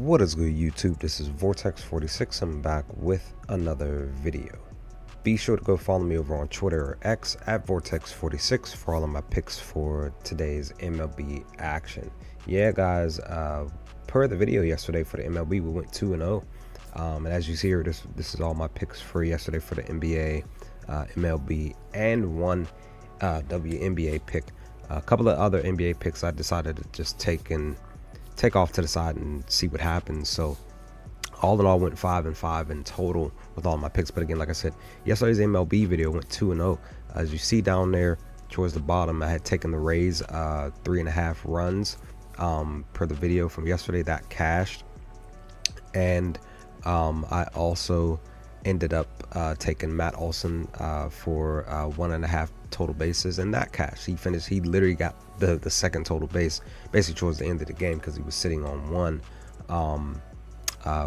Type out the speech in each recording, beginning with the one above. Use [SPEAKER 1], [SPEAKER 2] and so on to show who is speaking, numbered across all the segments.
[SPEAKER 1] What is good, YouTube? This is Vortex46. I'm back with another video. Be sure to go follow me over on Twitter or X at Vortex46 for all of my picks for today's MLB action. Yeah, guys, per the video yesterday for the MLB, we went 2-0. And as you see here, this is all my picks for yesterday for the NBA, MLB, and one WNBA pick. A couple of other NBA picks I decided to just take off to the side and see what happens. So all in all, went 5-5 in total with all my picks. But again, like I said, yesterday's MLB video went 2-0. As you see down there towards the bottom, I had taken the Rays 3.5 runs per the video from yesterday. That cashed. And I also ended up taking Matt Olson for 1.5 total bases, and that cash. He literally got the second total base basically towards the end of the game because he was sitting on one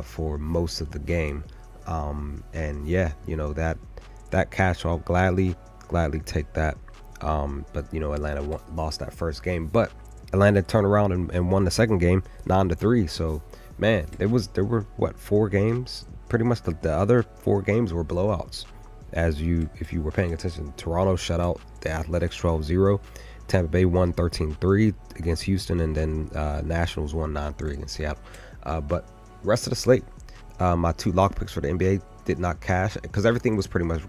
[SPEAKER 1] for most of the game. And yeah, you know, that cash, I'll gladly take that. But you know, Atlanta lost that first game, but Atlanta turned around and won the second game 9-3. So man, there were what, 4 games? Pretty much the other 4 games were blowouts. If you were paying attention, Toronto shut out the Athletics 12-0. Tampa Bay won 13-3 against Houston, and then Nationals won 9-3 against Seattle. But rest of the slate, my 2 lock picks for the NBA did not cash because everything was pretty much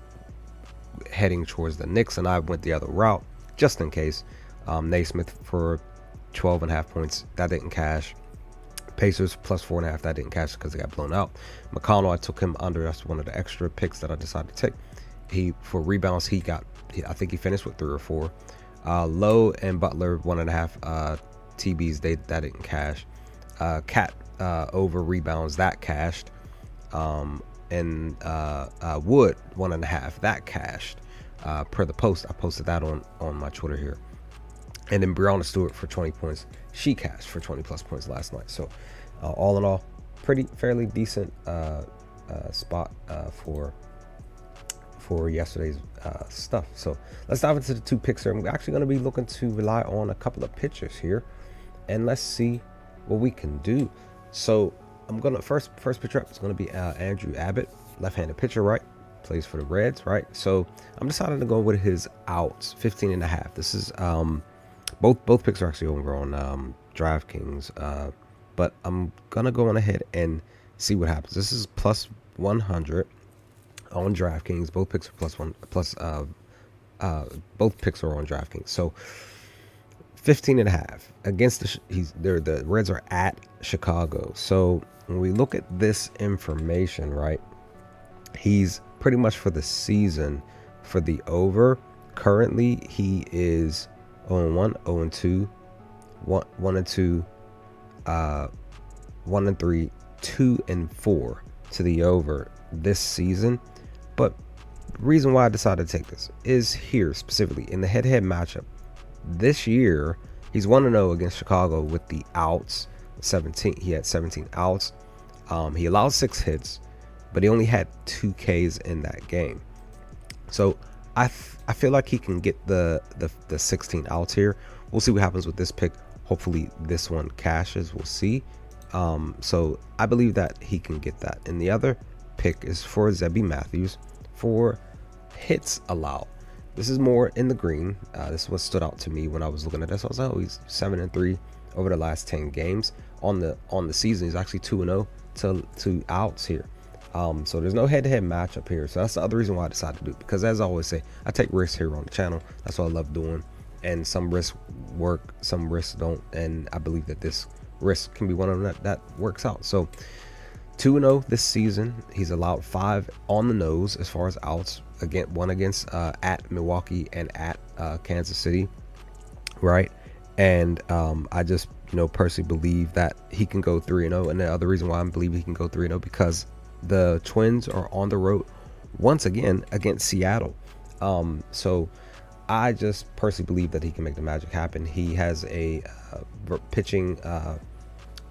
[SPEAKER 1] heading towards the Knicks, and I went the other route just in case. Naismith for 12.5 points, that didn't cash. Pacers plus 4.5, that didn't cash because they got blown out. McConnell, I took him under. That's one of the extra picks that I decided to take. For rebounds, I think he finished with 3 or 4. Lowe and Butler 1.5 TBs, that didn't cash. Cat over rebounds, that cashed. And Wood 1.5, that cashed. Per the post, I posted that on my Twitter here. And then Breonna Stewart for 20 points. She cashed for 20 plus points last night. So all in all, fairly decent spot for yesterday's stuff. So let's dive into the 2 picks here. I'm actually going to be looking to rely on a couple of pitchers here, and let's see what we can do. So I'm gonna first pitcher up is going to be Andrew Abbott, left-handed pitcher, right? Plays for the Reds, right? So I'm deciding to go with his outs, 15.5. This is both picks are actually over on DraftKings, but I'm gonna go on ahead and see what happens. This is plus 100 on DraftKings. Both picks are both picks are on DraftKings. So 15.5 against the Reds are at Chicago. So when we look at this information, right, he's pretty much for the season for the over. Currently, he is 0-1, 0-2, 1-2, 1-3, 2-4 to the over this season. But the reason why I decided to take this is here specifically in the head-to-head matchup. This year, he's 1-0 against Chicago with the outs. 17. He had 17 outs. He allowed 6 hits, but he only had 2 Ks in that game. So I feel like he can get the 16 outs here. We'll see what happens with this pick. Hopefully this one cashes. We'll see. So I believe that he can get that. And the other pick is for Zebby Matthews for hits allowed. This is more in the green. This is what stood out to me when I was looking at this. I was like, oh, he's 7-3 over the last 10 games. On the season, he's actually 2-0 to outs here. So there's no head-to-head matchup here. So that's the other reason why I decided to do it. Because as I always say, I take risks here on the channel. That's what I love doing. And some risks work, some risks don't. And I believe that this risk can be one of them that works out. So 2-0 this season. He's allowed 5 on the nose as far as outs. Again, one against at Milwaukee and at Kansas City, right? And I just, personally believe that he can go 3-0. And the other reason why I believe he can go 3-0 because the Twins are on the road once again against Seattle. So I just personally believe that he can make the magic happen. He has a pitching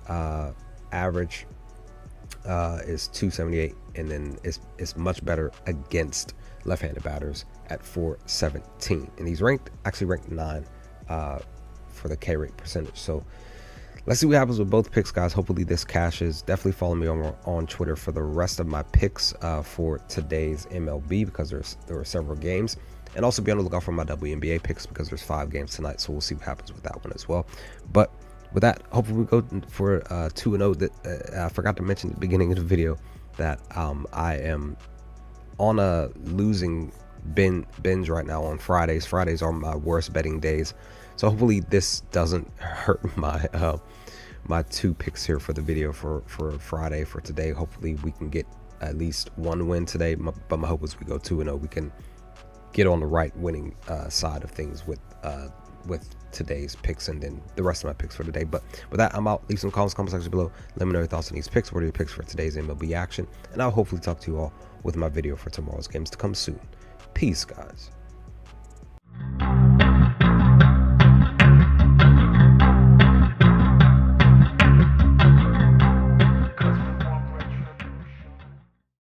[SPEAKER 1] average is 278, and then it's much better against left-handed batters at 417, and he's actually ranked 9 for the K rate percentage. So let's see what happens with both picks, guys. Hopefully this cashes. Definitely follow me on Twitter for the rest of my picks for today's MLB, because there are several games. And also be on the lookout for my WNBA picks, because there's 5 games tonight, so we'll see what happens with that one as well. But with that, hopefully we go for 2-0. That I forgot to mention at the beginning of the video that I am on a losing binge right now on Fridays. Fridays are my worst betting days, so hopefully this doesn't hurt my my 2 picks here for the video for Friday for today. Hopefully we can get at least 1 win today, but my hope is we go 2-0. We can get on the right winning side of things with today's picks, and then the rest of my picks for today. But with that, I'm out. Leave some comments section below. Let me know your thoughts on these picks. What are your picks for today's MLB action? And I'll hopefully talk to you all with my video for tomorrow's games to come soon. Peace, guys.